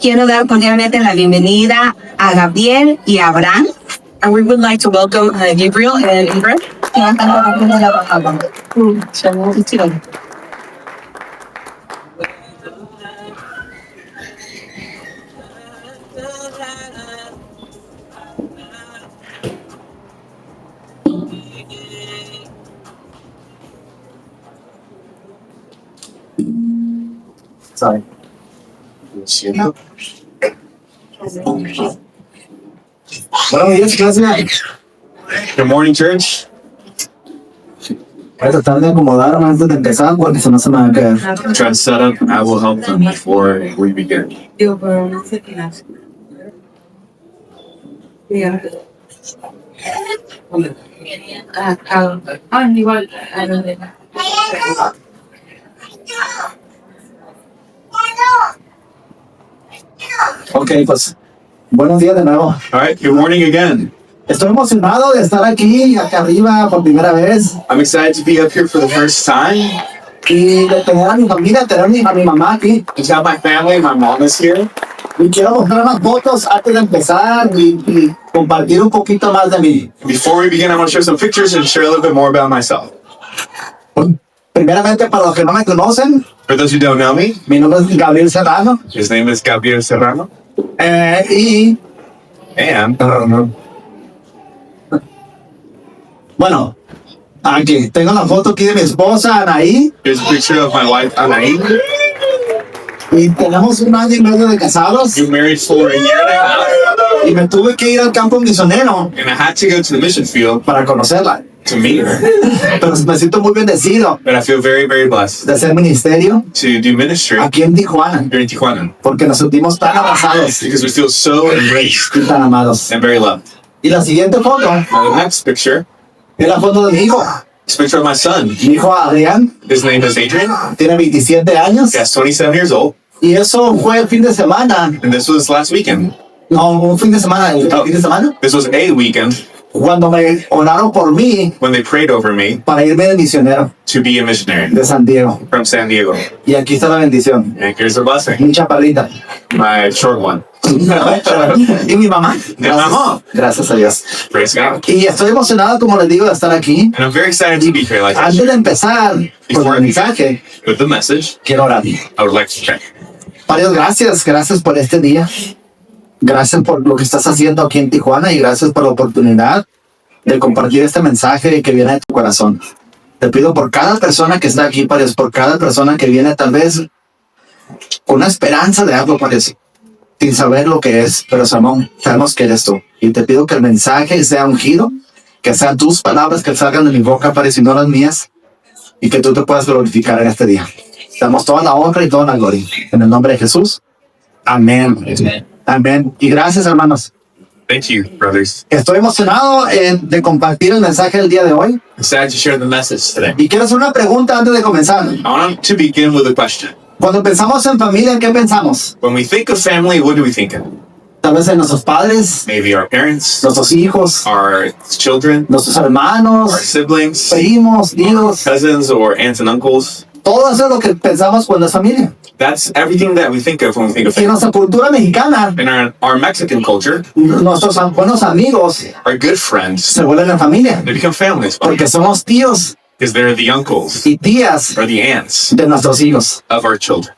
quiero dar cordialmente la bienvenida a Gabriel y a Abraham. And we would like to welcome Gabriel and Ingrid. Sorry. Buenos días, clase. Good morning, church. Voy a tratar de acomodarme antes de empezar porque si no se me va a caer. Try to set up. I will help them before we begin. Ok, pues buenos días de nuevo. All right. Good morning again. Estoy emocionado de estar aquí, acá arriba por primera vez I'm excited to be up here for the first time. y de tener a mi familia, tener a mi mamá aquí. To tell my family my mom is here. Y quiero mostrar unas fotos antes de empezar y compartir un poquito más de mí. Before we begin, I want to share some pictures and share a little bit more about myself. Primeramente, para los que no me conocen, For those who don't know me, mi nombre es Gabriel Serrano his name is Gabriel Serrano. y And bueno, aquí tengo la foto aquí de mi esposa Anaí here's a picture of my wife, Anaí. y tenemos 1 año y medio de casados You married for a year and a half. y me tuve que ir al campo misionero And I had to go to the mission field para conocerla, to meet her. pero me siento muy bendecido But I feel very, very blessed de hacer ministerio to do ministry aquí en Tijuana here in Tijuana porque nos sentimos tan abrazados because we feel so embraced y tan amados. and very loved. Y la siguiente foto Now, the next picture es la foto de mi hijo. is a picture of my son. Mi hijo Adrián His name is Adrian. tiene 27 años He's 27 years old. y eso fue el fin de semana. And this was last weekend. No, un fin de semana, el fin de semana, This was a weekend cuando me oraron por mí when they prayed over me para irme de misionero to be a missionary de San Diego. from San Diego. Y aquí está la bendición. And here's the blessing. Mi chaparrita. My short one. Y mi mamá. Mi mamá. Gracias a Dios. Praise God. Y estoy emocionado, como les digo, de estar aquí. And I'm very excited to be here like Antes this. de empezar con el mensaje, With the message, quiero orar. I would like to pray. Padre, gracias por este día. Gracias por lo que estás haciendo aquí en Tijuana y gracias por la oportunidad de compartir este mensaje que viene de tu corazón. Te pido por cada persona que está aquí, Padre, por cada persona que viene tal vez con una esperanza de algo, Padre, sin saber lo que es, pero sabemos que eres tú. Y te pido que el mensaje sea ungido, que sean tus palabras que salgan de mi boca, Padre, y no las mías, y que tú te puedas glorificar en este día. Te damos toda la honra y toda la gloria. En el nombre de Jesús. Amén. Amén. Y gracias, hermanos. Thank you, brothers. Estoy emocionado de compartir el mensaje del día de hoy. Excited to share the message today. Y quiero hacer una pregunta antes de comenzar. I want to begin with a question. Cuando pensamos en familia, ¿en qué pensamos? When we think of family, what do we think of? Tal vez en nuestros padres, Maybe our parents, nuestros hijos, our children, nuestros our hermanos, siblings, primos, tíos. cousins, or aunts and uncles. Todo eso es lo que pensamos cuando es familia. That's everything that we think of when we think of En family. nuestra cultura mexicana, In our Mexican culture, nuestros buenos amigos our good friends, se vuelven en familia. they become families Porque somos tíos because they're the uncles y tías or the aunts de nuestros hijos. of our children.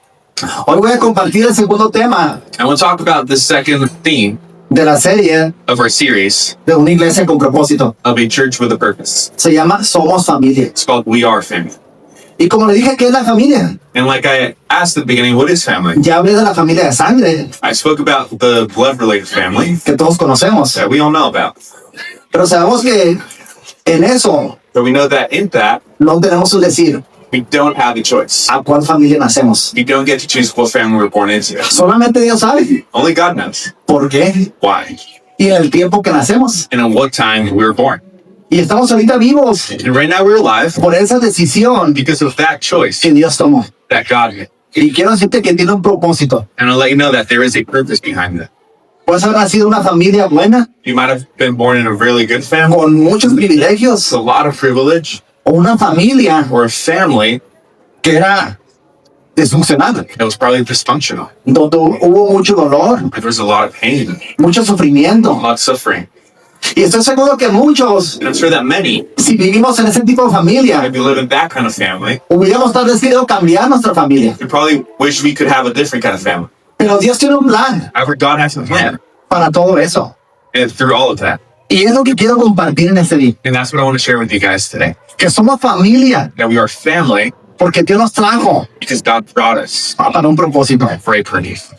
Hoy voy a compartir el segundo tema I want to talk about the second theme de la serie of our series de una iglesia con propósito. of a church with a purpose. Se llama Somos Familia. It's called We Are Family. Y como le dije, ¿qué es la familia? And like I asked at the beginning, what is family? Ya hablé de la familia de sangre I spoke about the blood-related family que todos conocemos. that we all know about. Pero sabemos que en eso But we know that in that, no tenemos un decir we don't have a choice. a cuál familia nacemos. We don't get to choose what family we're born into. Solamente Dios sabe Only God knows por qué why y en el tiempo que nacemos. and in what time we were born. Y estamos ahorita vivos And right now we're alive por esa decisión because of that choice que Dios tomó. that God made. Y quiero decirte que tiene un propósito. And I'll let you know that there is a purpose behind that. Puedes haber nacido en una familia buena, You might have been born in a really good family con muchos privilegios, with a lot of privilege, o una familia or a family que era disfuncional, It was probably dysfunctional. donde hubo mucho dolor, There was a lot of pain, mucho a sufrimiento. lot of suffering. Y estoy seguro que muchos, And I'm sure that many, si vivimos en ese tipo de familia, if you live in that kind of family, hubiéramos tal vez querido cambiar nuestra familia. we probably wish we could have a different kind of family. Pero Dios tiene un plan However, God has a plan para todo eso. and through all of that. Y es lo que quiero compartir en este día. And that's what I want to share with you guys today. Que somos familia That we are family porque Dios nos trajo because God brought us para un propósito. for a purpose.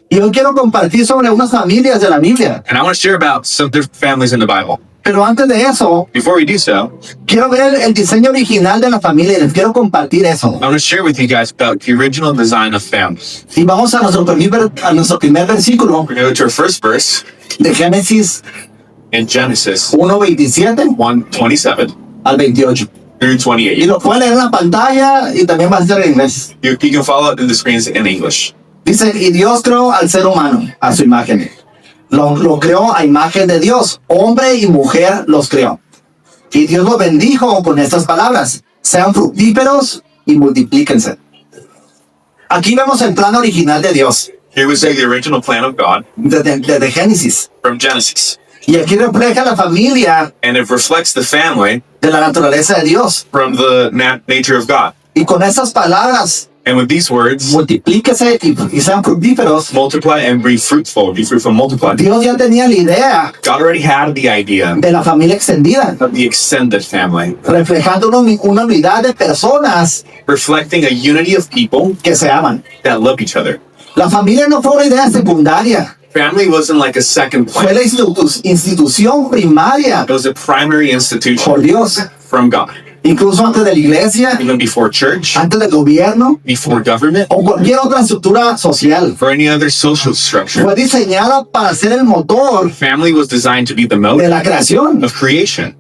Y hoy quiero compartir sobre unas familias de la Biblia. And I want to share about some different families in the Bible. Pero antes de eso, Before we do so, quiero ver el diseño original de la familia y les quiero compartir eso. I want to share with you guys about the original design of families. Y vamos a nuestro primer versículo We're going to go to our first verse de Génesis in Genesis 1:27 1:27 al 28. through Y 28. lo pueden leer en la pantalla y también va a ser en inglés. You can follow it in the screens in English. Dice, y Dios creó al ser humano a su imagen. Lo creó a imagen de Dios. Hombre y mujer los creó. Y Dios los bendijo con estas palabras. Sean fructíferos y multiplíquense. Aquí vemos el plan original de Dios, Here we see the original plan of God desde Génesis. from Genesis. Y aquí refleja la familia And it reflects the family de la naturaleza de Dios. from the nature of God. Y con esas palabras, And with these words, multiplíquese y sean fructíferos. multiply and be fruitful and multiply. Dios ya tenía la idea God already had the idea de la familia extendida, of the extended family, reflejando una unidad de personas reflecting a unity of people que se aman. that love each other. La familia no fue una idea secundaria, Family wasn't like a second fue plan. la institución primaria It was a primary institution por Dios. from God. Incluso antes de la iglesia, Even before church, antes del gobierno before government, o cualquier otra estructura social. for any other social structure. Fue diseñada para ser el motor Family was designed to be the de motor la creación, of creation,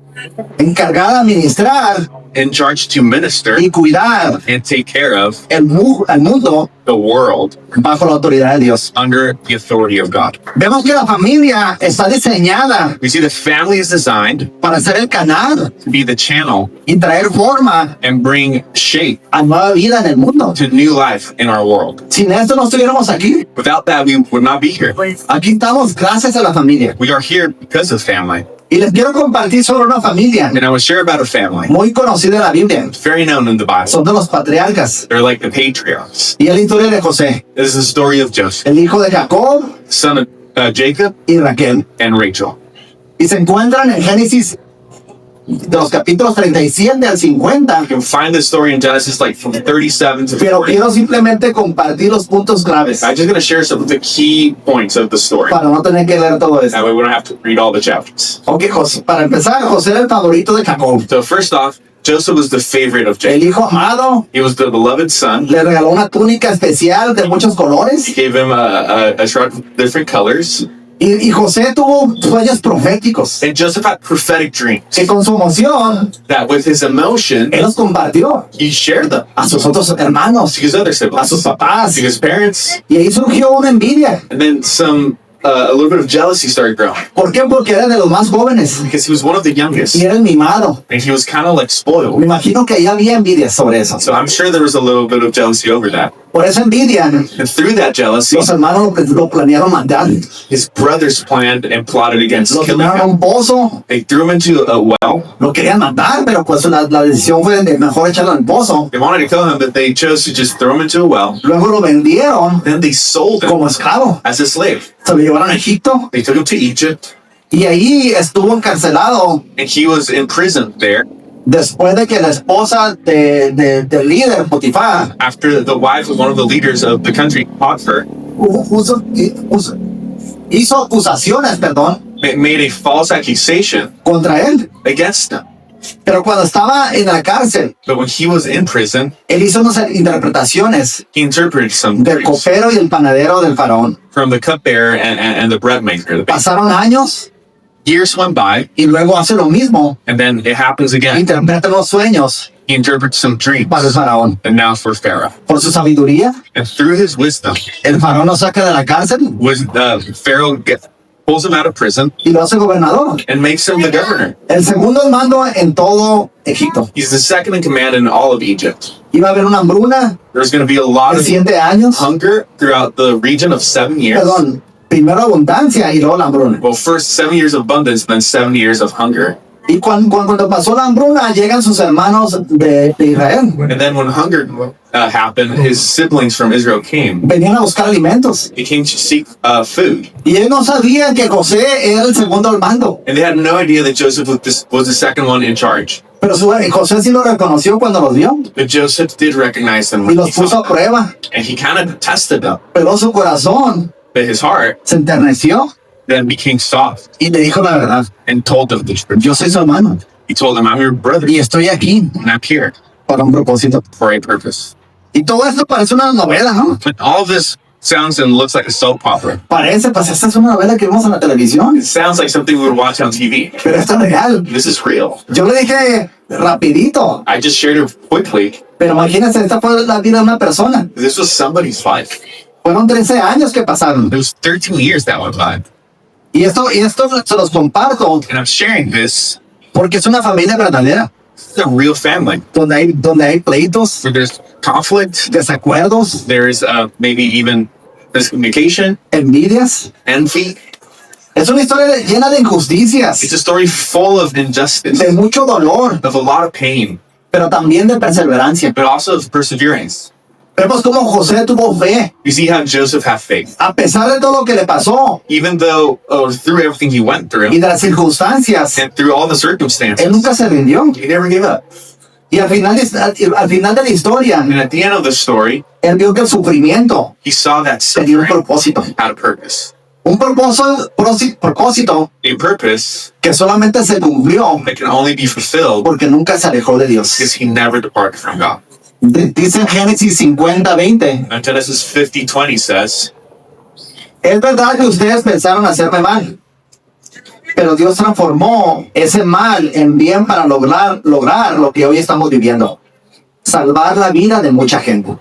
encargada de administrar in charge to minister y cuidar and take care of al mundo the world bajo la autoridad de Dios. under the authority of God. Vemos que la familia está diseñada We see the family is designed para ser el canal to be the channel y traer forma and bring shape a nueva vida en el mundo. to new life in our world. Sin esto no estuviéramos aquí. Without that, we would not be here. Aquí estamos gracias a la familia. We are here because of family. Y les quiero compartir sobre una familia And I will share about a family muy conocida en la Biblia. very known in the Bible. Son de los patriarcas. They're like the patriarchs. Y es la historia de José, This is the story of Joseph, el hijo de Jacob son of Jacob y Raquel. and Rachel. Y se encuentran en Génesis de los capítulos 37 al 50. You can find this story in Genesis like from 37 to Pero 40. quiero simplemente compartir los puntos claves I'm just going to share some of the key points of the story. para no tener que leer todo esto. That way we don't have to read all the chapters. Ok, para empezar, José era el favorito de Jacob. So first off, Joseph was the favorite of El Jacob. hijo amado He was the beloved son. le regaló una túnica especial de muchos colores. He gave him a shirt of different colors. Y José tuvo sueños proféticos And Joseph had prophetic dreams que con su emoción that with his emotion, él los compartió he shared them a sus otros hermanos, to his other a siblings, sus papás. to his parents. Y ahí surgió una envidia. And then a little bit of jealousy started growing ¿Por qué? Porque era de los más jóvenes because he was one of the youngest y era el mimado. and he was kind of like Me spoiled. imagino que ahí había envidia sobre eso. So I'm sure there was a little bit of jealousy over that. Por esa envidia, And through that jealousy, los hermanos lo planearon matar. his brothers planned and plotted against Lo killing tiraron a him. un pozo, They threw him into a well. lo querían matar, pero pues la decisión fue de mejor echarlo en el pozo. They wanted to kill him, but they chose to just throw him into a well. Luego lo vendieron Then they sold him como esclavo. as a slave. Se lo llevaron a Egipto They took him to Egypt, y ahí estuvo encarcelado and he was imprisoned there después de que la esposa del líder, Potifar, after the wife of one of the leaders of the country, Potiphar, hizo acusaciones, made a false accusation contra él. against him. Pero cuando estaba en la cárcel, But when he was in prison, él hizo unas interpretaciones he interpreted some del dreams copero y el panadero del faraón. from the cupbearer and the bread maker. Pasaron años Years went by, y luego hace lo mismo. and then it happens again. Interpreta los sueños He interprets some dreams, para el faraón. and now for Pharaoh. Por su sabiduría, And through his wisdom, el faraón lo saca de la cárcel Pharaoh pulls him out of prison, y lo hace gobernador. and makes him the governor. El segundo al mando en todo Egipto. He's the second in command in all of Egypt. Iba a haber una hambruna There's going to be a lot de of 7 años. hunger throughout the region of 7 years. Perdón, primero abundancia y luego la hambruna. Well, first 7 years of abundance, then 7 years of hunger. Y cuando pasó la hambruna, llegan sus hermanos de Israel. And then when hunger happened, his siblings from Israel came. Venían a buscar alimentos. He came to seek food. Y ellos no sabían que José era el segundo al mando. And they had no idea that Joseph was the second one in charge. Pero José sí lo reconoció cuando los vio. But Joseph did recognize them Y when he los puso saw a them. prueba. And he kind of tested them. Pero su corazón But his heart se enterneció then became soft y le dijo la verdad. and told them the truth. Yo soy su hermano. He told them, I'm your brother, Y estoy aquí and I'm here para un propósito. for a purpose. Y todo esto parece una novela, ¿no? But all of this sounds and looks like a soap opera. Parece, pues esta es una novela que vemos en la televisión. It sounds like something we would watch on TV. Pero esto es real. This is real. Yo le dije rapidito. I just shared it quickly. Pero imagínense, esta fue la vida de una persona. This was somebody's life. Fueron 13 años que pasaron. It was 13 years that went by. Y esto se los comparto And I'm sharing this. porque es una familia verdadera. It's a real family Donde hay pleitos, where there's conflict, desacuerdos, there's maybe even miscommunication, envidias. envy. Es una historia llena de injusticias, It's a story full of injustice, de mucho dolor, of a lot of pain, pero también de perseverancia. but also of perseverance. Vemos cómo José tuvo fe, You see how Joseph had faith. a pesar de todo lo que le pasó Even though, through everything he went y through, de las circunstancias, and through all the él circumstances, nunca se rindió. he never gave up. Y al final de la historia, And at the end of the story, él vio que el sufrimiento he saw that tenía un suffering propósito. had a purpose. Un propósito A purpose que solamente se cumplió that can only be fulfilled porque nunca se alejó de Dios. because he never departed from God. Dice en Génesis 50:20, And Genesis 50:20 says, es verdad que ustedes pensaron hacerme mal, pero Dios transformó ese mal en bien para lograr lo que hoy estamos viviendo, salvar la vida de mucha gente.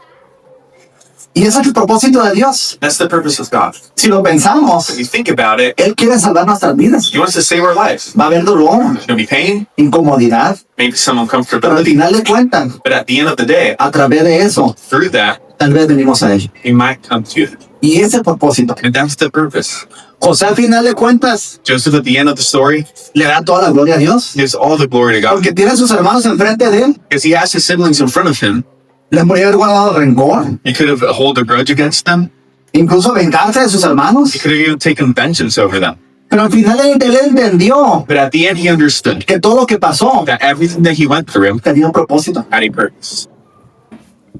Y ese es el propósito de Dios. that's the purpose of God. Si lo pensamos, If you think about it, Él quiere salvar nuestras vidas. he wants to save our lives. Va a haber dolor, There's going to be pain, incomodidad, maybe some pero al uncomfortability, final de cuentas, but at the end of the day, a través de eso, through that, tal vez venimos a Él. he might come to you. Y ese propósito. And that's the purpose. José al final de cuentas Joseph, at the end of the story, le da toda la gloria a Dios, gives all the glory to God porque tiene a sus hermanos enfrente de él. because he has his siblings in front of him. Les podría haber guardado rencor, He could have held a grudge against them. incluso vengarse de sus hermanos. He could have even taken vengeance over them. Pero al final él entendió But at the end, he understood que todo lo que pasó that everything that he went through tenía un propósito. had a purpose.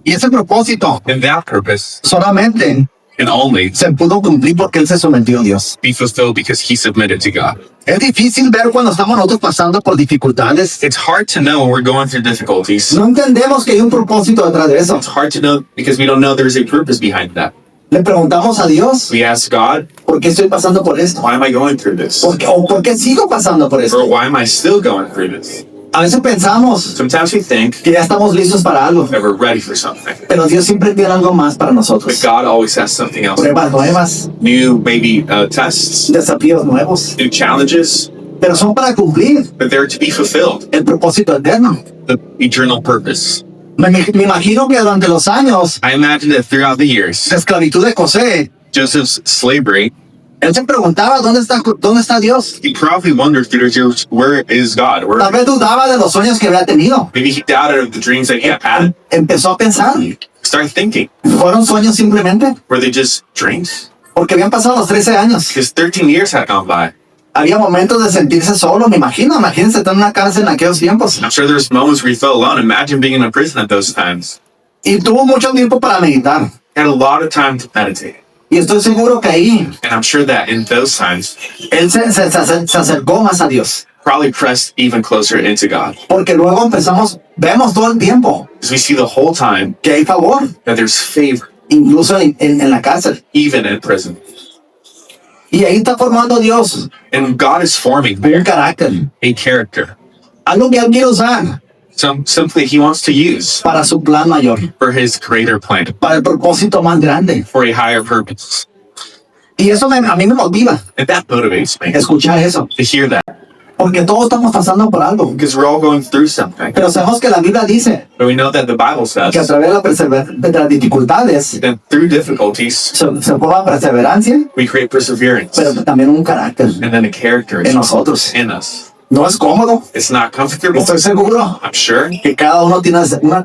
Y ese propósito And that purpose solamente can only se pudo cumplir porque él se sometió a Dios. be fulfilled because he submitted to God. Es difícil ver cuando estamos nosotros pasando por dificultades. It's hard to know when we're going through difficulties. No entendemos que hay un propósito detrás de eso. It's hard to know because we don't know there's a purpose behind that. Le preguntamos a Dios, We ask God, ¿por qué estoy pasando por esto? why am I going through this? ¿Por qué sigo pasando por Or esto? why am I still going through this? A veces pensamos Sometimes we think que ya estamos listos para algo, that we're ready for something. pero Dios siempre tiene algo más para But nosotros. God always has something else. Pruebas nuevas, New, maybe tests, desafíos nuevos, new challenges, pero son para cumplir but they're to be fulfilled, el propósito eterno. the eternal purpose. Me imagino que durante los años I imagine that throughout the years, de esclavitud de José, Joseph's slavery, él se preguntaba, ¿dónde está Dios? he probably wondered through his years, where is God? Tal vez dudaba de los sueños que había tenido. Maybe he doubted of the dreams that he had. Empezó a pensar, Start thinking, ¿fueron sueños simplemente? were they just dreams? Porque habían pasado los 13 años. Because 13 years had gone by. Había momentos de sentirse solo, imagínense estar en una cárcel en aquellos tiempos. I'm sure there was moments where he felt alone. Imagine being in a prison at those times. Y tuvo mucho tiempo para meditar. He had a lot of time to meditate. Y estoy seguro que ahí And I'm sure that in those times, él se acercó más a Dios. probably pressed even closer into God. Porque luego vemos todo el tiempo Because we see the whole time que hay favor, that there's favor, incluso en la cárcel. even in prison. Y ahí está formando Dios And God is forming un carácter. a character. Algo que Él quiere usar Simply he wants to use para su plan mayor, for his greater plan, para el propósito más grande. for a higher purpose. Y eso a mí me motiva And that motivates me escuchar eso. to hear that. Porque todos estamos pasando por algo. Because we're all going through something. Pero sabemos que la Biblia dice But we know that the Bible que a says través de las dificultades that through difficulties, se forma perseverancia, we create perseverance pero también un carácter and then a character en nosotros. in us. No es cómodo. It's not comfortable. Estoy seguro I'm sure que cada uno tiene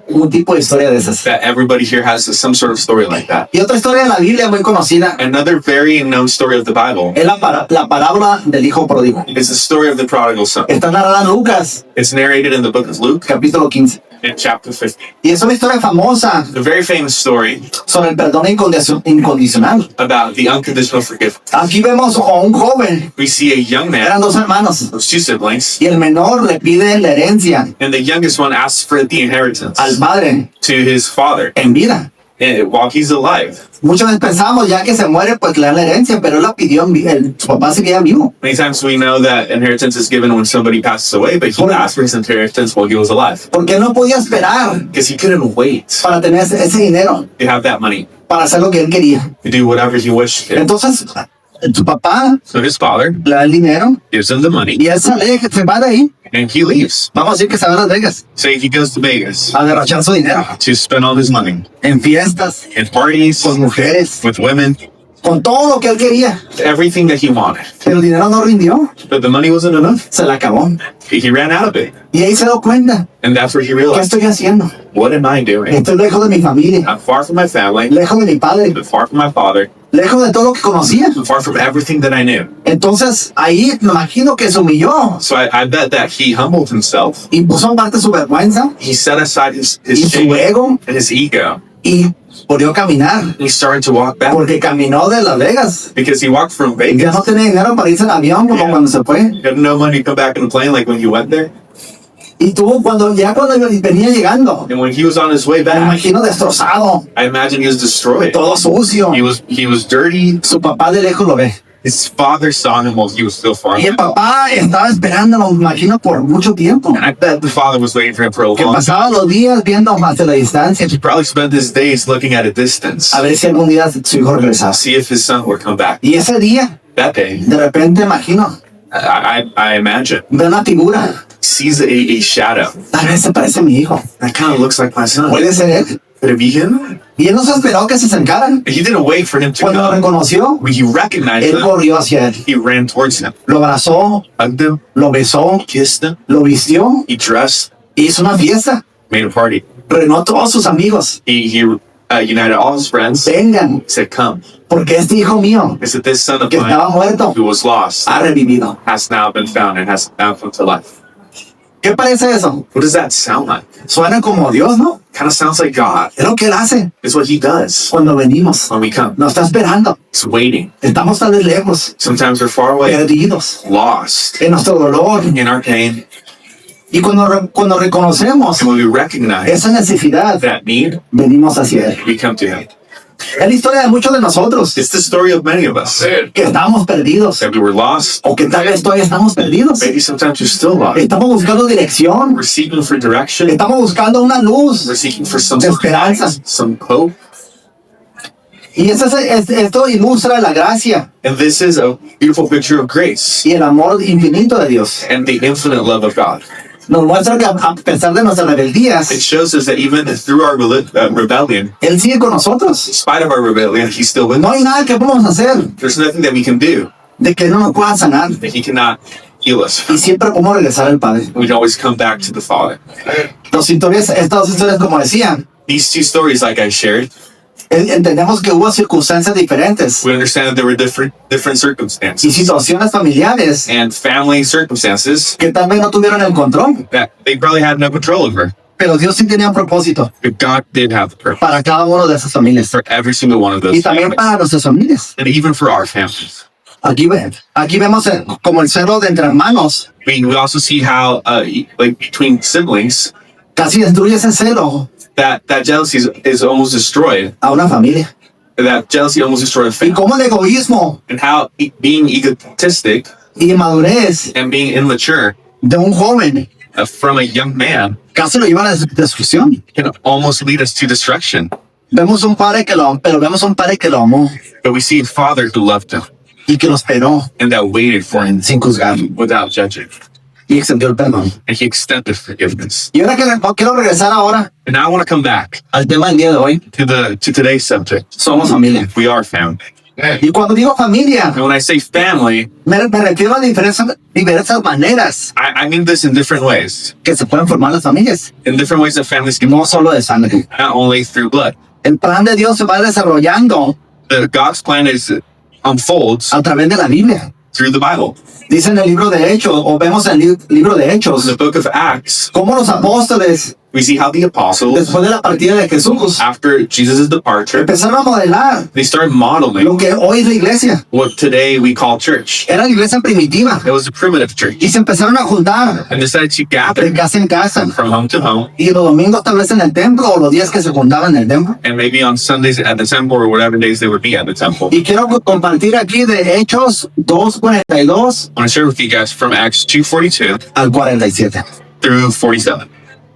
un tipo de historia de esas. that everybody here has some sort of story like that. Y otra historia de la Biblia muy conocida Another very known story of the Bible es la parábola del hijo pródigo. is the story of the prodigal son. Está narrada en Lucas, It's narrated in the book of Luke capítulo 15. in chapter 15. Y es una historia famosa The very famous story sobre el perdón incondicional. about the unconditional forgiveness. Aquí vemos a un joven, We see a young man, eran dos hermanos, those two siblings, y el menor le pide la herencia and the youngest one asks for the inheritance al padre to his father en vida. while he's alive. Muchas veces pensamos ya que se muere pues le dan la herencia, pero él la pidió su papá seguía vivo. Many times we know that inheritance is given when somebody passes away, but he asked for his inheritance while he was alive Porque no podía esperar because he couldn't wait para tener ese dinero, to have that money para hacer lo que él quería. to do whatever he wished to. Entonces, su papá So his father le da el dinero gives him the money y él se va de ahí. and he leaves. Vamos a decir que se va a Las Vegas Say he goes to Vegas a derrochar su dinero to spend all his money en fiestas, in parties, con mujeres, with women, con todo lo que él quería. everything that he wanted. Pero el dinero no rindió, But the money wasn't enough. se la acabó. He ran out of it. Y ahí se dio cuenta, And that's where he ¿qué realized, estoy haciendo? what am I doing? Estoy lejos de mi familia, I'm far from my family, lejos de mi padre, I'm far from my father, lejos de todo lo que conocía. I'm far from everything that I knew. Entonces ahí me imagino que se humilló So I bet that he humbled himself. y puso aparte su vergüenza He set aside his y su shame ego and his ego. y volvió a caminar. He started to walk back Porque caminó de Las Vegas. because he walked from Y ya no Vegas. tenía dinero para irse en avión como cuando se fue. He had no money to come back in a plane like when he went there. Y tuvo cuando venía llegando, And when he was on his way me back, imagino destrozado, I imagine he was destroyed. todo sucio. He was dirty. Su papá de lejos lo ve. His father saw him while he was still far Y el away. papá estaba esperándolo, me imagino, por mucho tiempo. And I bet the father was waiting for him for a Que long time. pasaba los días viendo hacia la distancia. He probably spent his days looking at a distance A ver si algún día su hijo regresaba. see if his son would come back. Y ese día, That day, de repente, imagino, I imagine, ve una figura. sees a shadow. Tal vez se parece a mi hijo. That kind of looks like my son. Puede ser él. Could it be him? Y él no se esperó que se acercaran. He didn't wait for him to Cuando lo come. reconoció, When he recognized él him, corrió hacia él. he ran towards him, Lo abrazó, hugged him, lo besó, kissed him. lo vistió, He dressed, hizo una fiesta. made a party. Reunió a todos sus amigos. He united all his friends. Vengan, He said, "Come." porque este hijo mío, He said, "This son of que estaba mine muerto, who was lost ha revivido. has now been found and has now come to life." ¿Qué parece eso? What does that sound like? Suena como Dios, ¿no? Kind of sounds like God. Es lo que él hace It's what He does cuando venimos. when we come. Nos está esperando. He's waiting. Estamos tal vez lejos, Sometimes we're far away, perdidos, lost en nuestro dolor. in our pain, Y cuando reconocemos and when we recognize esa necesidad, that need, venimos hacia él. we come to Him. Es la historia de muchos de nosotros It's the story of many of us que estamos perdidos that we were lost. o que tal vez todavía estamos perdidos. Maybe sometimes you're still lost. Estamos buscando dirección, We're seeking for direction. estamos buscando una luz We're seeking for some de sort of esperanza. light, some hope. Y esto ilustra la gracia And this is a beautiful picture of grace y el amor infinito de Dios. and the infinite love of God. Nos muestra que a pesar de nuestras It rebeldías, shows us that even through our rebellion, Él sigue con in nosotros. spite of our rebellion, He's still with No us. hay nada que podamos hacer There's nothing that we can do de que no nos pueda sanar. that He cannot heal us Y from. siempre podemos regresar al Padre. We can always come back to the Father. Estas dos historias, como decían, These two stories, like I shared, entendemos que hubo circunstancias diferentes we understand that there were different y circumstances situaciones familiares and family circumstances que tal vez no tuvieron el control. that they probably had no control over. Pero Dios sí tenía un propósito But God did have the purpose para cada una de esas familias for every single one of y those también families, para nuestras familias. and even for our families. Aquí vemos como el celo de entre hermanos We also see how, like between siblings, casi destruye ese celo that jealousy is almost destroyed. a una familia. That jealousy almost destroyed a Y family, como el egoísmo and how being egotistic y inmadurez and being immature de un joven from a young man casi lo lleva a la destrucción. can almost lead us to destruction. Vemos un padre que lo amó. But we see a father who loved him, y que lo esperó and that waited for him sin juzgar without judging. y extendió el perdón. And he extended forgiveness. Y ahora quiero regresar ahora And now I want to come back al tema del día de hoy. to today's subject. Somos familia. We are family. Y cuando digo familia, And when I say family, me refiero a diversas maneras I mean this in different ways. que se pueden formar las familias, In different ways that families can, no solo de sangre. not only through blood. El plan de Dios se va desarrollando God's plan unfolds a través de la Biblia. through the Bible. Dice en el libro de Hechos, o vemos en el libro de In Hechos, the book of Acts, cómo los apóstoles, we see how the apostles, después de la partida de Jesús, after Jesus' departure, empezaron a modelar they started modeling lo que hoy es la iglesia. what today we call church. Era la iglesia primitiva. It was a primitive church. Y se empezaron a juntar And decided to de gather casa en casa. from home to home, Y los domingos tal vez en el templo o los días que se juntaban en el templo. and maybe on Sundays at the temple or whatever days they would be at the temple. Y quiero compartir aquí de Hechos 2:42 I want to share with you guys from Acts 2:42 al 47. through 47.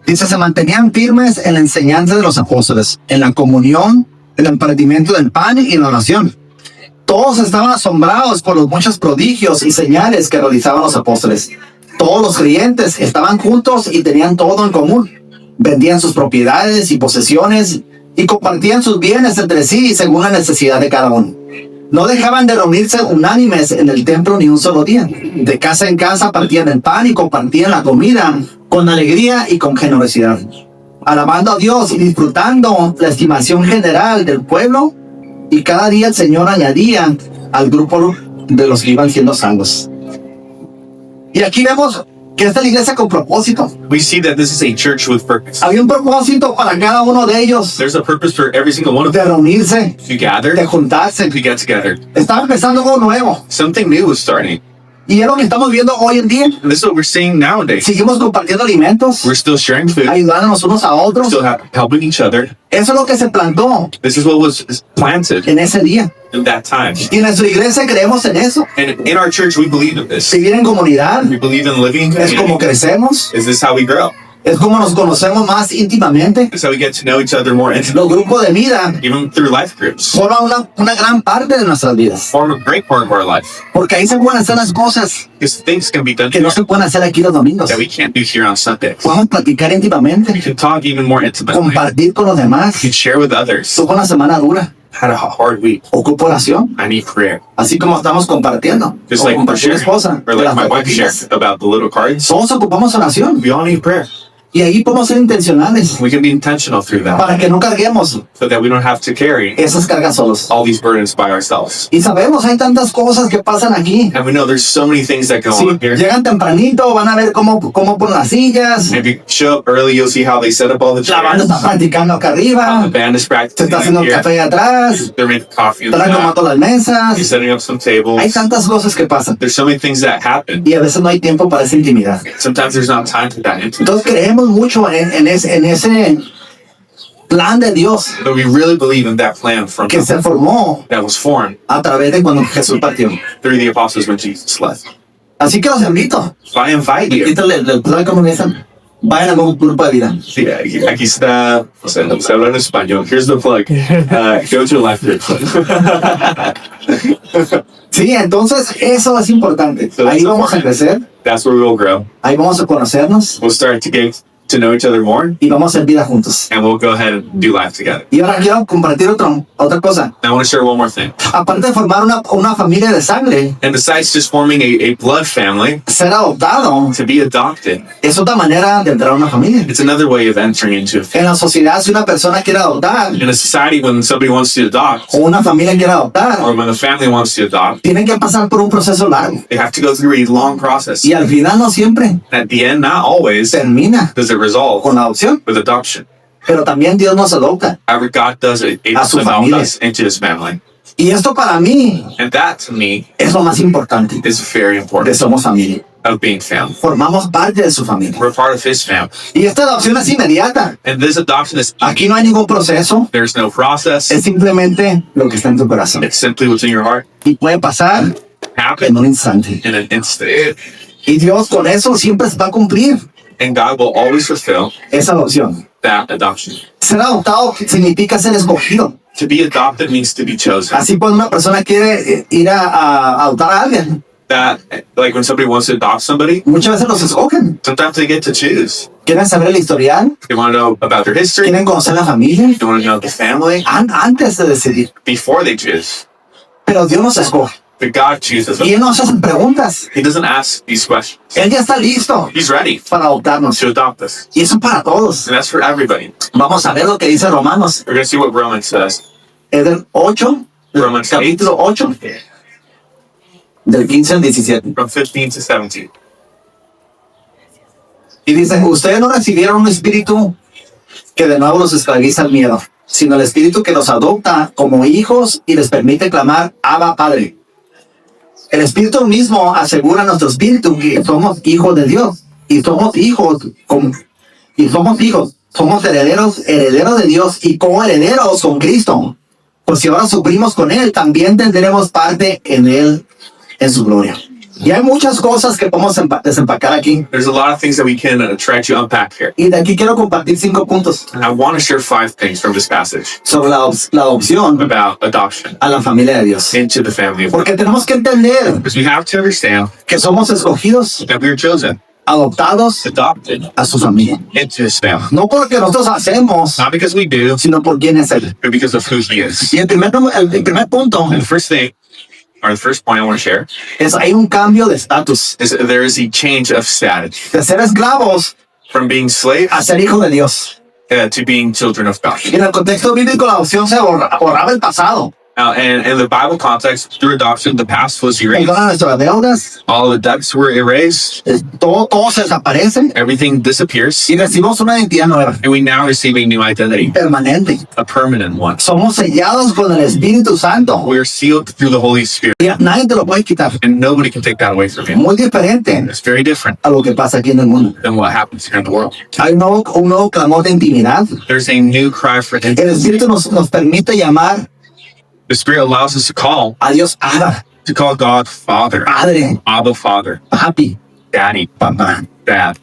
Dice, se mantenían firmes en la enseñanza de los apóstoles, en la comunión, en el partimiento del pan y en la oración. Todos estaban asombrados por los muchos prodigios y señales que realizaban los apóstoles. Todos los creyentes estaban juntos y tenían todo en común. Vendían sus propiedades y posesiones y compartían sus bienes entre sí según la necesidad de cada uno. No dejaban de reunirse unánimes en el templo ni un solo día. De casa en casa partían el pan y compartían la comida con alegría y con generosidad, alabando a Dios y disfrutando la estimación general del pueblo. Y cada día el Señor añadía al grupo de los que iban siendo salvos. Y aquí vemos que esta es la iglesia con propósito. We see that this is a church with purpose. Había un propósito para cada uno de ellos There's a purpose for every single one of de them reunirse, to gather, de juntarse. to get together. Estaba empezando algo nuevo. Something new was starting. Y es lo que estamos viendo hoy en día. And this is what we're seeing nowadays. Seguimos compartiendo alimentos, We're still sharing food, ayudándonos unos a otros. still helping each other. Eso es lo que se plantó This is what was planted en ese día. in that time. Y en nuestra iglesia creemos en eso. And in our church, we believe in this. Vivir en comunidad We believe in living in es como community. crecemos, Is this how we grow? es como nos conocemos más íntimamente. This is how we get to know each other more intimately, Los grupos de vida even through life groups. forman una gran parte de nuestras vidas. Form a great part of our life. Porque ahí se pueden hacer las cosas Because things can be done que no se pueden hacer aquí los domingos. that we can't do here on Sundays. Podemos platicar íntimamente, We can talk even more intimately. compartir con los demás. We can share with others. Tuve una semana dura, Had a hard week. ocupo oración, I need prayer. así como estamos compartiendo. Just O like we compartir mi share, esposa. or de like las my wife tarjetitas. shared about the little cards. Todos ocupamos oración. We all need prayer. Y ahí podemos ser intencionales We can be intentional through that para que no carguemos so that we don't have to carry esas cargas solos. all these burdens by ourselves. Y sabemos, hay tantas cosas que pasan aquí. And we know there's so many things that go Si on here. llegan tempranito, van a ver cómo ponen las sillas. If you show up early, you'll see how they set up all the La banda chairs. está practicando acá The arriba. band is Se practicing está haciendo el here. café atrás. They're making coffee in the Están back. acomodando las mesas. You're setting up some Hay tables. tantas cosas que pasan. There's so many things that happen. Y a veces no hay tiempo para esa intimidad. Sometimes there's not time for that intimacy. Entonces creemos mucho en ese plan de Dios But we really believe in that plan que se formó that was formed a través de cuando Jesús partió. through the apostles when Jesus left. Así que los invito. So I invite you. Ahorita le plan como dicen, vayan a algún grupo de vida. Sí, aquí está, o sea, se habla en español. Here's the plug. Go to a life group. Sí, entonces eso es importante. So Ahí that's vamos a important. crecer, That's where we will grow. ahí vamos a conocernos We'll start to get to know each other more, y vamos a hacer vida juntos. and we'll go ahead and do life together. Y ahora quiero compartir otra cosa. I want to share one more thing. Aparte de formar una familia de sangre, And besides just forming a blood family, ser adoptado to be adopted, es otra manera de entrar a una familia. it's another way of entering into a family. En la sociedad, si una persona quiere adoptar In a society, when somebody wants to adopt, o una familia quiere or adoptar, when the family wants to adopt, tienen que pasar por un proceso largo. they have to go through a long process. Y al final no siempre And at the end, not always termina does it resolve con la adopción, with adoption. pero también Dios nos adopta. However, God does it, A su adopt familia. us into His family. Y esto para mí And that, to me, es lo más importante is very de important Somos Familia. of being family. Formamos parte de su familia. We're part of His family. Y esta adopción es inmediata. And this adoption is Aquí no hay ningún proceso, there's no process. es simplemente lo que está en tu corazón. It's simply what's in your heart. Y puede pasar en Happen un instante. in an instant. Y Dios con eso siempre va a cumplir And God will always fulfill esa adopción. that adoption. Ser adoptado significa ser escogido. To be adopted means to be chosen. Así cuando una persona quiere ir a adoptar a alguien, That, like when somebody wants to adopt somebody, muchas veces los escogen. sometimes they get to choose. Quieren saber el historial, They want to know about their history. quieren conocer la familia They want to know the family antes de decidir. before they choose. Pero Dios nos escoge. But God chooses Y them. Él nos hace preguntas. He doesn't ask these questions. Él ya está listo He's ready para adoptarnos. to adopt us. Y eso para todos. And that's for everybody. Vamos a ver lo que dice Romanos. We're going to see what Romans says. Es del 8, Romans 8. capítulo 8, del 15 al 17. From 15 to 17. Y dice, ustedes no recibieron un espíritu que de nuevo los esclaviza al miedo, sino el espíritu que los adopta como hijos y les permite clamar, Abba, Padre. El espíritu mismo asegura a nuestro espíritu que somos hijos de Dios. Y somos hijos, somos herederos de Dios y coherederos con Cristo. Pues si ahora sufrimos con Él, también tendremos parte en Él, en su gloria. Y hay muchas cosas que podemos desempacar aquí. There's a lot of things that we can try to unpack here. Y de aquí quiero compartir 5 puntos And I want to share 5 things from this passage sobre la adopción about adoption a la familia de Dios. into the family of God. Porque tenemos que entender Because we have to understand que somos escogidos, that we are chosen, adoptados adopted a su familia. into his family. No porque nosotros hacemos, Not because we do, sino por quién es Él. but because of who he is. Y el primer punto And the first thing, or the first point I want to share, es hay un cambio de estatus. is that there is a change of status De ser esclavos from being slaves a ser hijos de Dios. to being children of God. Y en el contexto bíblico la adopción se borraba el pasado. Now, and in the Bible context, through adoption, the past was erased. Perdona nuestras deudas, All the debts were erased. todo se desaparece Everything disappears. y recibimos una identidad nueva, And we now receive a new identity, permanente. a permanent one. Somos sellados con el Espíritu Santo. We are sealed through the Holy Spirit, Y nadie te lo puede quitar. and nobody can take that away from you. Muy diferente It's very different a lo que pasa aquí en el mundo. than what happens here in the world. Hay un nuevo clamor de intimidad. There's a new cry for El intimacy. Espíritu nos permite llamar The Spirit allows us to call Abba, God Father, Padre, Abba Father, Papi, Daddy, Papá. Dad.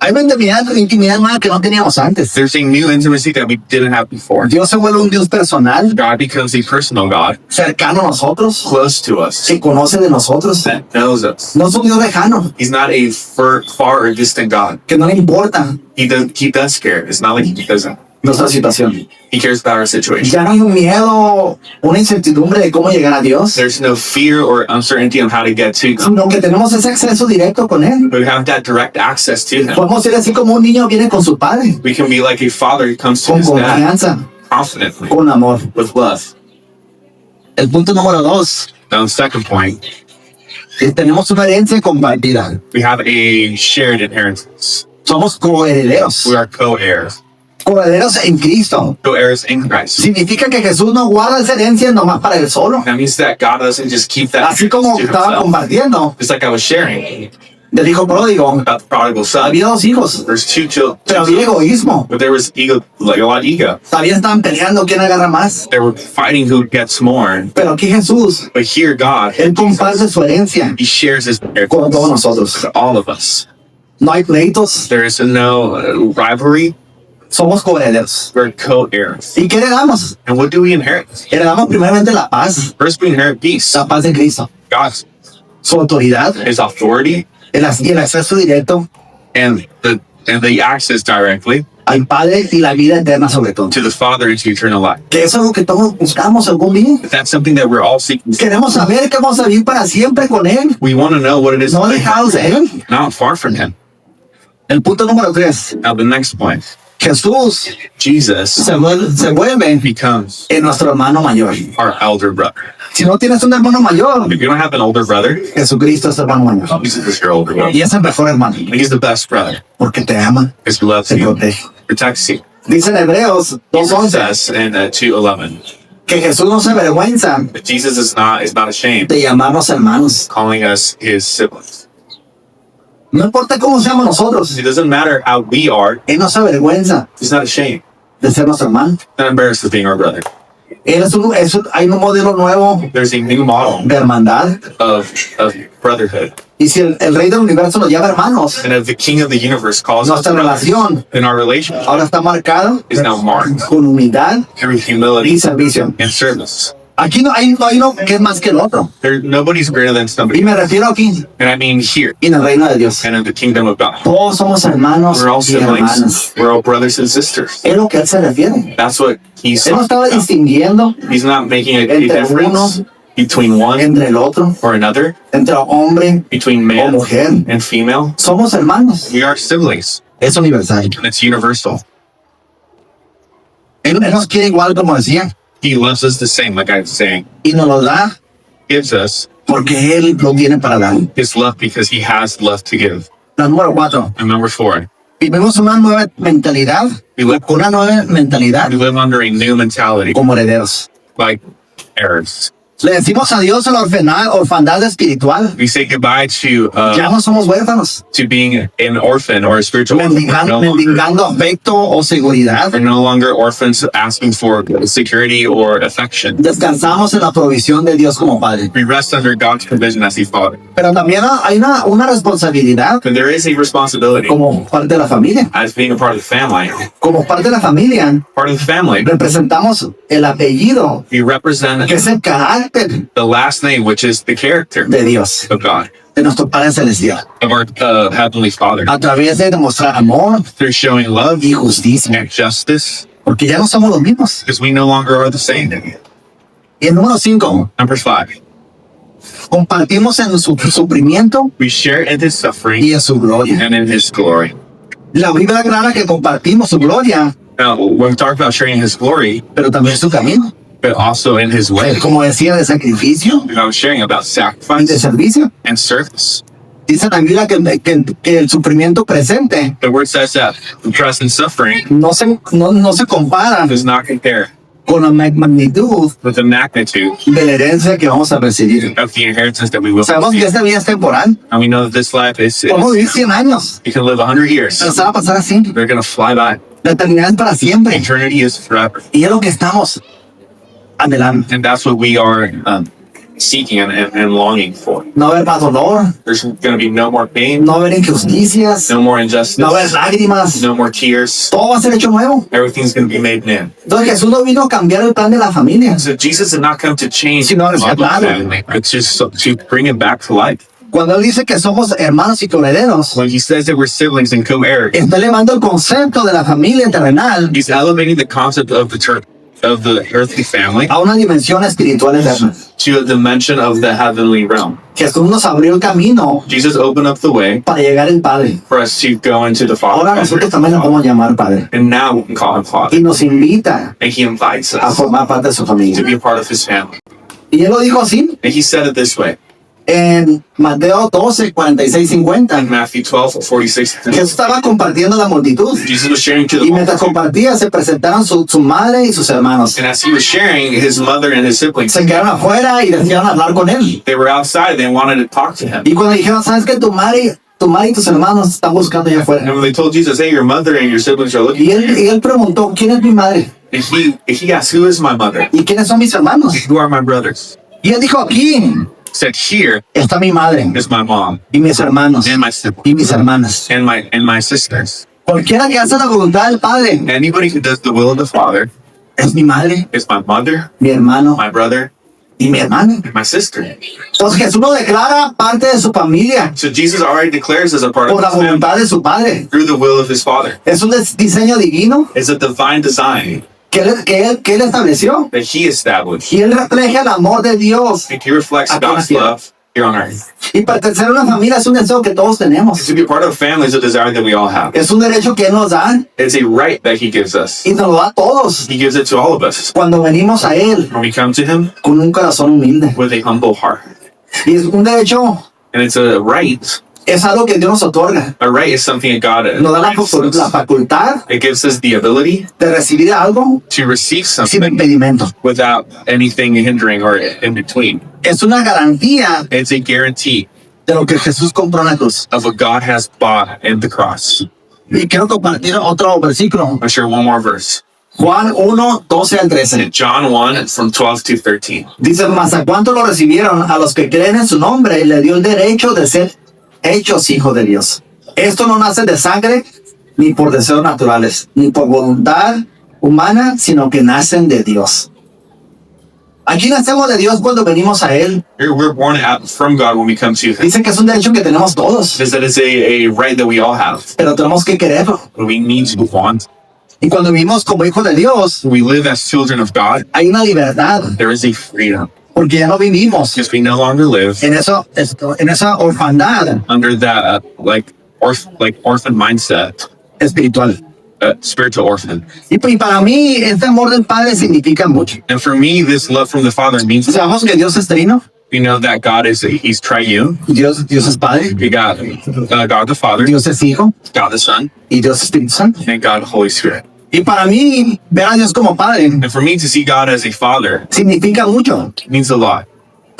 Hay una intimidad nueva que no teníamos antes. There's a new intimacy that we didn't have before. Dios se vuelve un Dios personal, God becomes a personal God, cercano a nosotros, close to us, que conoce de nosotros. that knows us. No es un Dios lejano, He's not a far or distant God. que no le importa He does care. It's not like he doesn't. nuestra situación. He cares about our situation. Ya no hay un miedo, una incertidumbre de cómo llegar a Dios, There's no fear or uncertainty on how to get to God. sino que tenemos ese acceso directo con Él. We have that direct access to Him. Podemos ir así como un niño viene con su padre, We can be like a father who comes to con his dad confianza, confidently, con amor. with love. El punto número 2, Now, the second point, tenemos una herencia compartida. we have a shared inheritance. Somos coherederos. We are co-heirs. Coherederos en Cristo. Co-heirs in Christ. Significa que Jesús no guarda esa herencia nomás para él solo. That means that God doesn't just keep that Así como to estaba himself. compartiendo Just like I was sharing del hijo pródigo. about the prodigal son. Había 2 hijos, There's two children, pero había egoísmo. but there was ego, like a lot of ego. Todavía estaban peleando quién agarra más. They were fighting who gets more. Pero aquí Jesús, But here, God, Él comparte su herencia He shares His con inheritance todos nosotros. with all of us. No hay pleitos, There is no rivalry. somos coherederos. We're co-heirs. ¿Y qué heredamos? And what do we inherit? Heredamos primeramente la paz, First, we inherit peace. la paz de Cristo. God's Su autoridad, His authority y el acceso directo and the access directly al Padre y la vida eterna sobre todo. to the Father into eternal life. Que eso es lo que todos buscamos algún día. That's something that we're all seeking. Queremos saber que vamos a vivir para siempre con Él, We want to know what it is no alejados de Él. not far from Him. El punto número 3. Now, the next point, Jesús Jesus se vuelve becomes en nuestro hermano mayor. our elder brother. Si no tienes un hermano mayor, If you don't have an older brother, Jesucristo es tu hermano mayor. Jesus is your older brother. Y es el mejor hermano, He's the best brother porque te ama, because He loves te you, protege. protects you. Dice en Hebreos It 2:11 says in 2:11 que Jesús no se avergüenza that Jesus is not ashamed, de llamarnos hermanos. calling us His siblings. No importa cómo seamos nosotros, It doesn't matter how we are. Él no se avergüenza He's not ashamed. de ser nuestro hermano. Not embarrassed of being our brother. Hay un modelo nuevo There's a new model de hermandad. of brotherhood. Y si el rey del universo nos llama hermanos, And if the king of the universe calls us nuestra brothers, relación then our relationship ahora está marcada is now marked con humildad through y humility servicio. and service. Aquí no hay uno que es más que el otro. Nobody's greater than Y somebody. me refiero aquí, And I mean here, y en el reino de Dios. and in the kingdom of God. Todos somos hermanos We're all y hermanas. siblings. We're all brothers and sisters. Es lo que él se refiere. That's what he's Él no talking estaba about. distinguiendo He's not making a entre difference uno between one entre el otro, or another, entre hombre between o man mujer. and female. Somos hermanos. We are siblings, Es universal. and it's universal. Él nos quiere igual, como decía, He loves us the same, like I was saying. y nos lo da Gives us porque Él lo tiene para dar. his love because he has love to give. La número 4. And number 4, Vivimos una nueva mentalidad, una nueva mentalidad we live under a new mentality, como herederos. like heirs. Le decimos adiós a la orfandad espiritual. We say goodbye Ya no somos huérfanos, to being an orphan or a spiritual orphan. mendigando afecto o seguridad. We're no longer orphans asking for security or affection. Descansamos en la provisión de Dios como Padre. We rest under God's provision as He Father. Pero también hay una responsabilidad But there is a responsibility como parte de la familia. as being a part of the family. Como parte de la familia, Part of the family, representamos el apellido, we represent que es el carácter the last name, which is the character de Dios, of God, de nuestro Padre Celestial, of our Heavenly Father, a través de demostrar amor through showing love y justicia, and justice, porque ya no somos los mismos. because we no longer are the same. Y el número 5, Number 5, compartimos en su sufrimiento we share in His y suffering en su gloria. and in His glory. La Biblia aclara que compartimos su gloria, Now, when we talk about sharing His glory, pero también su camino. but also in His way, Como decía, de sacrificio I was sharing about y de sacrifice servicio. and service. Dice la Biblia que el sufrimiento presente The word says that the present suffering no se compara does not compare con la magnitud with the magnitude de la herencia que vamos a recibir. of the inheritance that we will Sabemos que receive. esta vida es temporal. And we know that this life is, Podemos vivir 100 años, you can live 100 years. pero se va a pasar así. They're going to fly by. La eternidad es para siempre. Eternity is forever. Y es lo que estamos anhelando. And that's what we are seeking and longing for. No haber más dolor, There's going to be no more pain, no haber injusticias, no more injustice, no haber lágrimas. no more tears. Todo va a ser hecho nuevo. Everything's going to be made new. Entonces Jesús no vino a cambiar el plan de la familia. So Jesus did not come to change Sino a the rescatarlo. family. It's just to bring it back to life. Cuando Él dice que somos hermanos y coherederos, When he says that we're siblings and co-heirs, está elevando el concepto de la familia terrenal he's elevating the concept of the earthly family a una dimensión espiritual eterna. to a dimension of the heavenly realm. Jesús nos abrió el camino Jesus opened up the way para llegar al Padre. for us to go into the Ahora nosotros Father. también lo podemos llamar Padre. And now we can call him Father. Y nos invita And he invites a us formar parte de su to familia. be a part of his family. Y Él lo dijo así And he said it this way en Mateo 12, 46, 50. in Matthew 12, 46. Jesús estaba compartiendo a la multitud. Jesus was sharing to the Y mientras multitude. compartía, se presentaron su madre y sus hermanos. And as he was sharing, his mother and his siblings, Se quedaron afuera y desearon hablar con Él. they were outside. They wanted to talk to him. Y cuando dijeron, ¿sabes qué? Tu madre y tus hermanos están buscando allá afuera. And when they told Jesus, hey, your mother and your siblings are looking, Y él preguntó, ¿quién es mi madre? and he asked, who is my mother? ¿Y quiénes son mis hermanos? Who are my brothers? Y él dijo, aquí Said, here está mi madre is my mom y mis hermanos and my siblings y mis hermanas. and my sisters. Cualquiera que hace la voluntad del Padre Anybody who does the will of the Father es mi madre, is my mother, mi hermano my brother, y mi hermana. and my sister. Entonces Jesús lo declara parte de su familia So Jesus already declares as a part of por la his family voluntad de su Padre. through the will of his Father. Es un diseño divino It's a divine design que él estableció. that he established. Y él refleja el amor de Dios. And he reflects Aquí en la God's tierra. love here on earth. Y pertenecer a una familia es un deseo que todos tenemos. To be a part of a family is a desire that we all have. Es un derecho que Él nos da It's a right that he gives us. y nos lo da a todos. He gives it to all of us. Cuando venimos a Él When we come to him con un corazón humilde. with a humble heart. Y es un derecho, And it's a right. es algo que Dios nos otorga. A right is something that God Nos da la gives us. facultad It gives us the ability de recibir algo to receive sin something impedimento. without anything hindering or in between. Es una garantía It's a guarantee de lo que Jesús compró en la cruz. of what God has bought in the cross. Y quiero compartir otro versículo. I'll share one more verse. Juan 1, 12 al 13. John 1 from 12 to 13. Dice, mas a cuánto lo recibieron, a los que creen en su nombre, le dio el derecho de ser hechos hijos de Dios. Esto no nace de sangre, ni por deseos naturales, ni por voluntad humana, sino que nacen de Dios. Aquí nacemos de Dios cuando venimos a Él. We're born out from God when we come to Him. Dice que es un derecho que tenemos todos, Because that is a right that we all have. pero tenemos que quererlo. But we need to want. Y cuando vivimos como hijos de Dios, We live as children of God. hay una libertad, There is a freedom. porque ya no vivimos Because we no longer live en esa orfandad under that orphan mindset, espiritual. spiritual orphan. Y para mí, este amor del Padre significa mucho. And for me, this love from the Father means Sabemos que Dios es trino, we know that God is He's triune. Dios es Padre, We got God the Father, Dios es Hijo God the Son, y Dios es Espíritu Santo. and God the Holy Spirit. Y para mí, ver a Dios como Padre And for me to see God as a Father significa mucho. means a lot.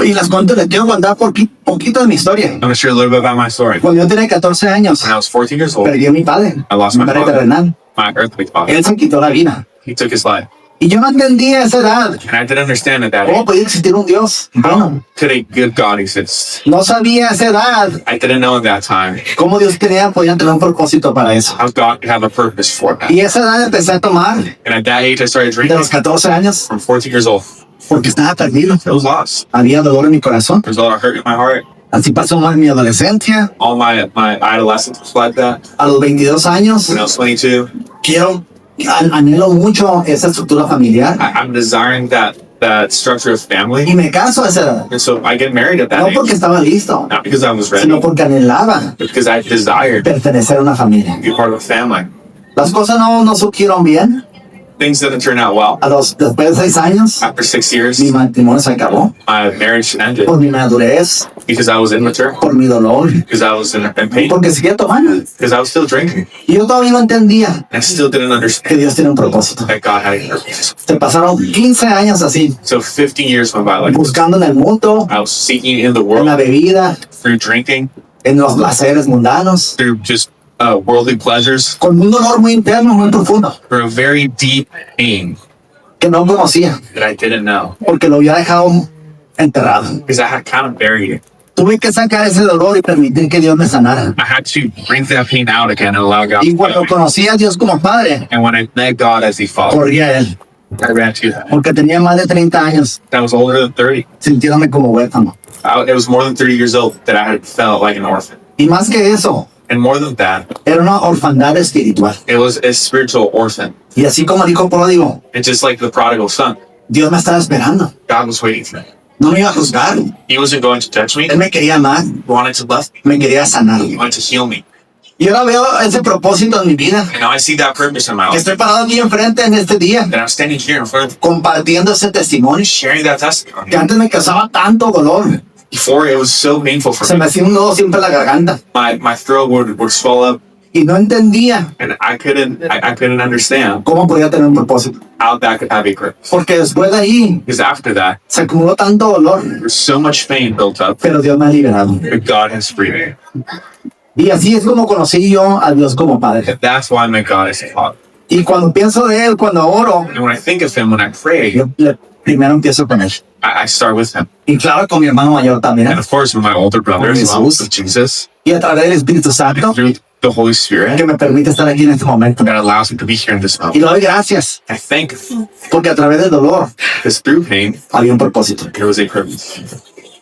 Y les quiero contar poquito de mi historia. I'm going to share a little bit about my story. Cuando yo tenía 14 años, When I was 14 years old, perdí a mi padre, I lost mi my padre father. terrenal. my earthly father. Él se quitó la vida. He took his life. Y yo no entendía a esa edad. And I didn't understand at that ¿Cómo age. podía existir un Dios? How Bueno, could a good God exist? no sabía a esa edad I didn't know at that time cómo Dios podía tener un propósito para eso. how God could have a purpose for that. Y a esa edad empecé a tomar And at that age, I started de drinking los 14 años from 14 years old. porque estaba perdido. It was lost. Había dolor en mi corazón. There's a lot of hurt in my heart. Así pasó mi adolescencia. All my adolescence was like that. A los 22 años, When I was 22, anhelo mucho esa estructura familiar. I'm desiring that structure of Y family. me caso a esa edad. And so I get married at that No age. porque estaba listo, Not because I was ready, sino porque anhelaba but because I desired to pertenecer a una familia. be part of a family. Las cosas no surgieron bien. Things didn't turn out well. Después de 6 años, After 6 years, mi matrimonio se acabó my marriage ended por mi madurez, because I was immature, por mi dolor, because I was in pain, porque seguía tomando. because I was still drinking. Y yo todavía no entendía I still didn't que understand Dios tiene un propósito. that God had a purpose. Se pasaron 15 años así, So 15 years went by like this. buscando en el mundo, I was seeking in the en la world bebida, through drinking, en los placeres mundanos, through just worldly pleasures, con un dolor muy interno, muy profundo, for a very deep pain que no conocía, that I didn't know porque lo había dejado enterrado. because I had kind of buried it. Tuve que sacar ese dolor y permitir que Dios me sanara. I had to bring that pain out again and allow God Y to cuando heal me. conocí a Dios como Padre, And when I met God as a father, corrí a Él, I ran to that. porque tenía más de 30 años I was older than 30. sintiéndome como huérfano. It was more than 30 years old that I had felt like an orphan. Y más que eso, And more than that, era una orfandad espiritual. it was a spiritual orphan. Y así como el hijo pródigo, And just like the prodigal son, Dios me estaba esperando. God was waiting for me. No me iba a juzgar. He wasn't going to judge me. Él me quería amar, He wanted to love me. me quería sanar. He wanted to heal me. Y ahora veo ese propósito en mi vida. And now I see that purpose in my Que life. estoy parado aquí enfrente en este día, And I'm standing here in front of compartiendo ese testimonio. sharing that testimony. Que antes me causaba tanto dolor. Before, it was so painful for Se me. me hacía un nudo siempre en la garganta. My throat would swell up, Y no entendía and I couldn't understand cómo podía tener un propósito. how that could have a purpose. Porque después de ahí Because after that, se acumuló tanto dolor. there's so much pain built up, Pero Dios me ha liberado. but God has freed me. Y así es como conocí yo a Dios como Padre. And that's why I met God as a father. Y cuando pienso de Él, cuando oro, And when I think of Him, when I pray, primero empiezo con Él. I start with Him. Y claro, con mi hermano mayor también. And of course, with my older brother as well, Jesus. with Jesus, Y a través del Espíritu Santo, through the Holy Spirit, que me permite estar aquí en este momento. that allows me to be here in this Y moment. le doy gracias, I thank Him porque a través del dolor because through pain, había un propósito. there was a purpose.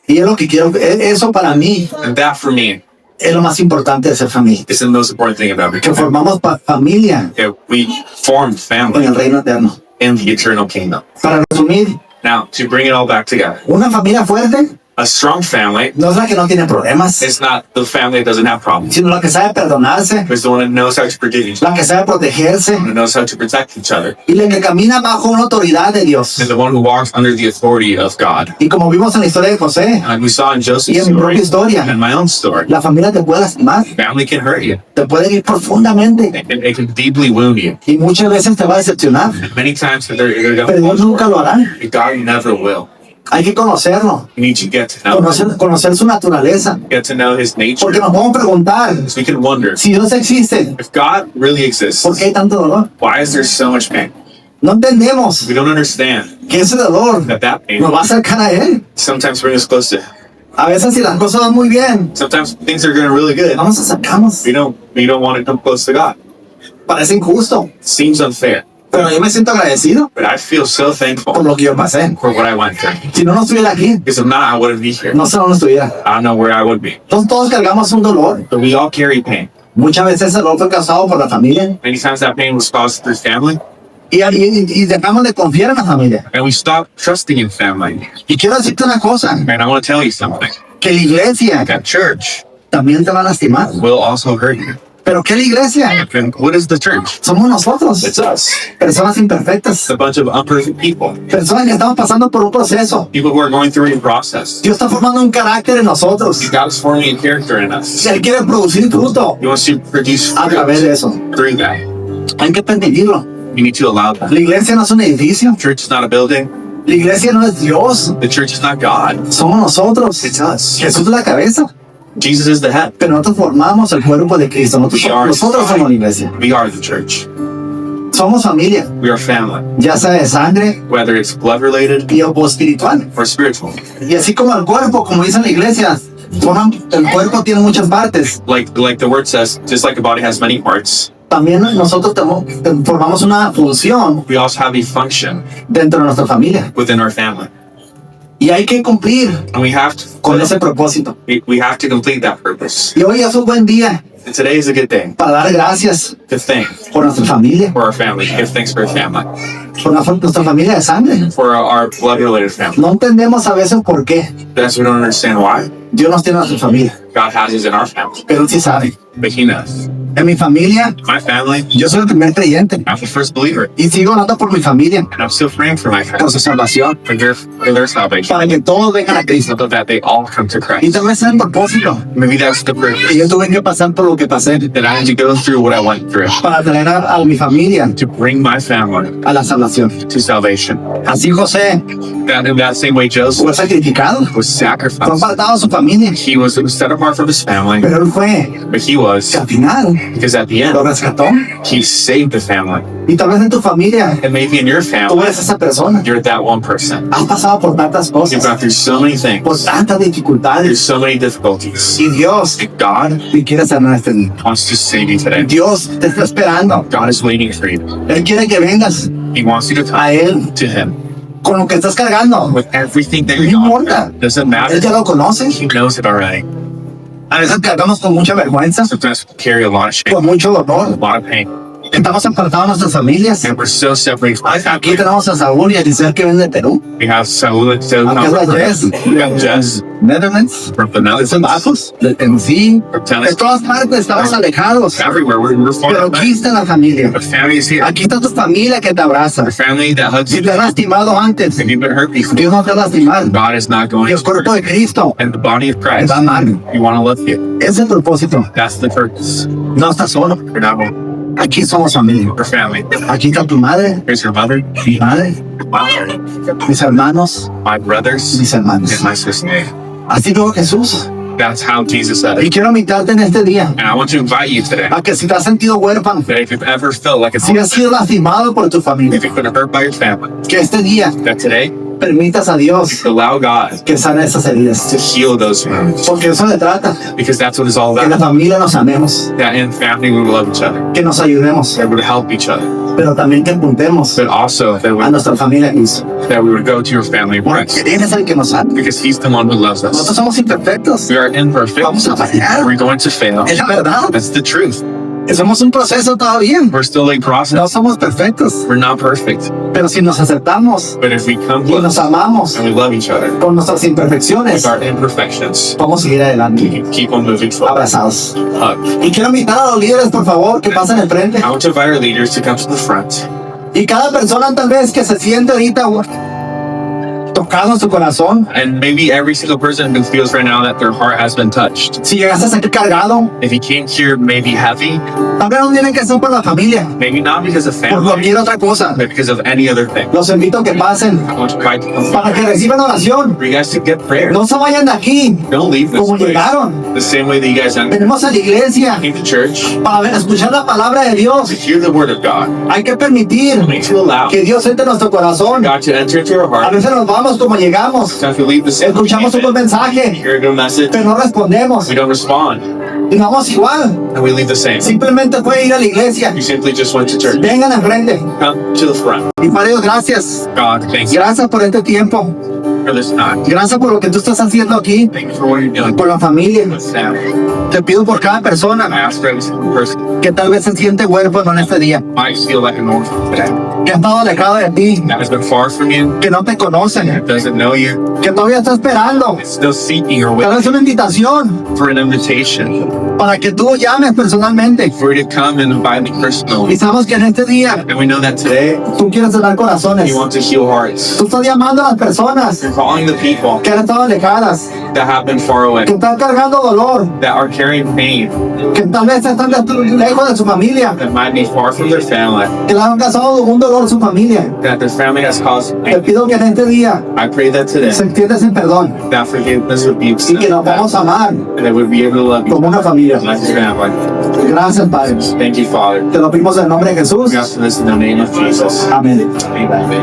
Y es lo que quiero, eso para mí And that for me es lo más importante de ser familia. is the most important thing about Que becoming. formamos familia That we formed en family el reino eterno. in the eternal kingdom. Para resumir, Now, to bring it all back together, una familia fuerte a strong family no es la que no tiene problemas, is not the family that doesn't have problems. sino la que sabe perdonarse, It's the one that knows how to forgive each other, la que sabe protegerse that knows how to protect each other, y la que camina bajo una autoridad de Dios. and the one who walks under the authority of God. Y como vimos en la historia de José Like we saw in y Joseph's en mi story propia historia, and my own story, la familia te puede lastimar, family can hurt you. te puede ir profundamente It can deeply wound you. y muchas veces te va a decepcionar, Many times they're pero going Dios nunca lo hará. to God never will. Hay que conocerlo, You need to get to know him, conocer su naturaleza, get to know his nature. porque nos podemos preguntar, So we can wonder, si Dios existe, if God really exists, ¿por qué hay tanto dolor? why is there so much pain? No entendemos We don't understand que ese dolor that pain nos va a acercar a Él. sometimes brings us close to Him. A veces si las cosas van muy bien, Sometimes things are going really good. no nos acercamos. We don't want to come close to God. Parece injusto, Seems unfair, pero yo me siento agradecido but I feel so por thankful lo que yo pasé. for what I went through. Si no estuviera aquí, Because if not, I wouldn't be here. no sé dónde estuviera. I don't know where I would be. Entonces todos cargamos un dolor. But we all carry pain. Muchas veces ese dolor fue causado por la familia Many times that pain was caused through family, y dejamos de confiar en la familia. and we stop trusting in family. Y quiero decirte una cosa, And I want to tell you something. que la iglesia That church también te va a lastimar. will also hurt you. ¿Pero qué es la iglesia? And what is the church? Somos nosotros, It's us. personas imperfectas, It's a bunch of imperfect people. personas que estamos pasando por un proceso. People who are going through a process. Dios está formando un carácter en nosotros. God is forming a character in us. Él quiere producir fruto He wants to produce a través de fruit eso. through that. Hay que permitirlo. You need to allow that. La iglesia no es un edificio. Church is not a building. La iglesia no es Dios. The church is not God. Somos nosotros. It's us. Jesús es la cabeza. Jesus is the head. Pero nosotros formamos el cuerpo de Cristo. Nosotros somos la iglesia. We are the church. Somos familia. We are family. Ya sea de sangre Whether it's blood related y o espiritual. or spiritual. Y así como el cuerpo, como dice la iglesia, el cuerpo tiene muchas partes. Like the word says, just like a body has many parts, También nosotros formamos una función we also have a function dentro de nuestra familia. within our family. Y hay que cumplir And we have to con ese propósito. we have to complete that purpose. Y hoy es un buen día And today is a good day para dar gracias to thank por nuestra familia, for our family, give thanks for our family, por nuestra familia de sangre. for our blood related family. No entendemos a veces por qué That's we don't understand why. Dios nos tiene a nuestra familia, God has us in our family, pero Él sí sabe. but He knows. En mi familia, My family, yo soy el primer creyente I'm the first believer, y sigo orando por mi familia, and I'm still praying for my por family, su salvación, for their salvation, para que todos vengan a Cristo. so that they all come to Y Christ. tal vez es el propósito Maybe that's the que purpose, yo tuve que pasar por lo que pasé that I had to go through what I went through para traer a mi familia to bring my family a la salvación. to salvation. Así José That in that same way, Joseph fue sacrificado, was fue sacrificed. apartado a su familia, He was set apart from his family, pero Él fue but he was, que al final because at the lo end, rescató. he saved the family. Y tal vez en tu familia And maybe in your tú family, eres esa persona. you're that one person. Has pasado por tantas You've cosas, gone through so many por things, tantas through dificultades. so many difficulties. Y Dios And God te quiere sanar este día. wants to save you today. Dios te está esperando. God is waiting for you. Él quiere que vengas He wants you to come a Él to Him con lo que estás cargando. with everything that No you're importa. going. Doesn't matter. Él ya lo conoce. He knows it already. A veces cargamos con mucha vergüenza, Sometimes we carry a lot of shame, con mucho a dolor. lot of pain, Estamos apartados de nuestras familias. and we're so separated from our Aquí family. tenemos a Saúl y a Giselle que vienen de Perú. We have Saul and Aquí es la Jess. we have Jess Netherlands, from the de Netherlands, Bajos, de Tennessee. from De Tennessee, todas partes estamos alejados. everywhere. We're Pero far. aquí está la familia. The family is here. Aquí está tu familia que te abraza. The family that hugs Si you. te has lastimado antes, If you've been hurt before, Dios no te va a lastimar. God is not going Y el to cuerpo hurt. de Cristo And the body of te Christ, va a amar. you want to love you. Ese es el propósito. That's the purpose. No estás solo. You're not alone. Aquí somos familia. We're family. Aquí está tu madre, Here's your mother, mi madre, my, mis hermanos, my brothers, mis hermanos. and my sister. Así dijo Jesús. That's how Jesus said Y it. quiero invitarte en este día And I want to invite you today a que si te has sentido huérfano, that if you've ever felt like it's si has sido lastimado por tu familia, if you've been hurt by your family, que este día that today permitas a Dios allow God que sane esas heridas. to heal those wounds. Porque eso se trata, Because that's what it's all que en la about. familia nos amemos, That in family we would love each other. que nos ayudemos, That we would help each other. pero también que apuntemos But also a nuestra familia Cristo. that we would go to your family of Porque Christ. Él es el que nos ama. Because He's the one who loves Nosotros us. somos imperfectos, We are imperfect. vamos a fallar, We're going to fail. es la verdad. That's the truth. Somos un proceso todavía, We're still a process. no somos perfectos, We're not perfect. pero si nos aceptamos But if we come y nos close amamos and we love each other con nuestras imperfecciones, with our imperfections, vamos a seguir we adelante, can keep on moving forward. abrazados. Hug. Y quiero invitar a los líderes, por favor, que pasen al frente. I want to invite our leaders to come to the front. Y cada persona tal vez que se siente ahorita tocado en su corazón. And maybe every single person who feels right now that their heart has been touched. Si llegaste aquí cargado, If you came here maybe heavy, tal vez no tienen que ser por la familia, maybe not because of por family, cualquier otra cosa. but because of any other thing. Los invito a que pasen I want you guys to come para que reciban oración. for you guys to get prayer. No se vayan de aquí Don't leave this como place llegaron. the same way that you guys entered. Venimos a la iglesia Came to church para escuchar la palabra de to Dios. hear the word of God. Hay que permitir We need to allow que Dios entre en nuestro corazón. God to enter into our A heart. veces nos vamos como llegamos. Sometimes we leave the same. Escuchamos un buen mensaje, Hear a good message, pero no respondemos. we don't respond, Y vamos igual. and we leave the same. Simplemente fue ir a la iglesia. You simply just went to church. Vengan enfrente. Come to the front. Y para Dios, gracias. God, thank you Gracias por este tiempo. for this time. Gracias por lo que tú estás haciendo aquí, Thank you for what you're doing por la familia. with family. Te pido por cada I persona ask for every single person que tal vez se siente huérfano en este día, might feel like an orphan today, que ha estado alejado de ti, that has been far from you, que no te conocen, that doesn't know you, que todavía está esperando. is still seeking or Tal waiting vez una invitación for an invitation para que tú llames personalmente. for you to come and invite me Y personally. sabemos que en este día And we know that today tú quieres sanar corazones. you want to heal hearts. Tú estás llamando a las personas You're calling the people que han estado alejadas, that have been far away, que están cargando dolor, that are carrying pain, que tal vez están lejos de su familia, that might be far from their family, que le han causado un dolor a su familia. that their family has caused Te pain. pido que en este día I pray that today, se entienda ese perdón that forgiveness would be y que nos extended, vamos a amar and that we'd be able to love you como una familia. like your family. Gracias, Padre. Thank you, Father. Te lo pedimos en el nombre de Jesús. We ask for this in the name of Jesus. Amén. Amen.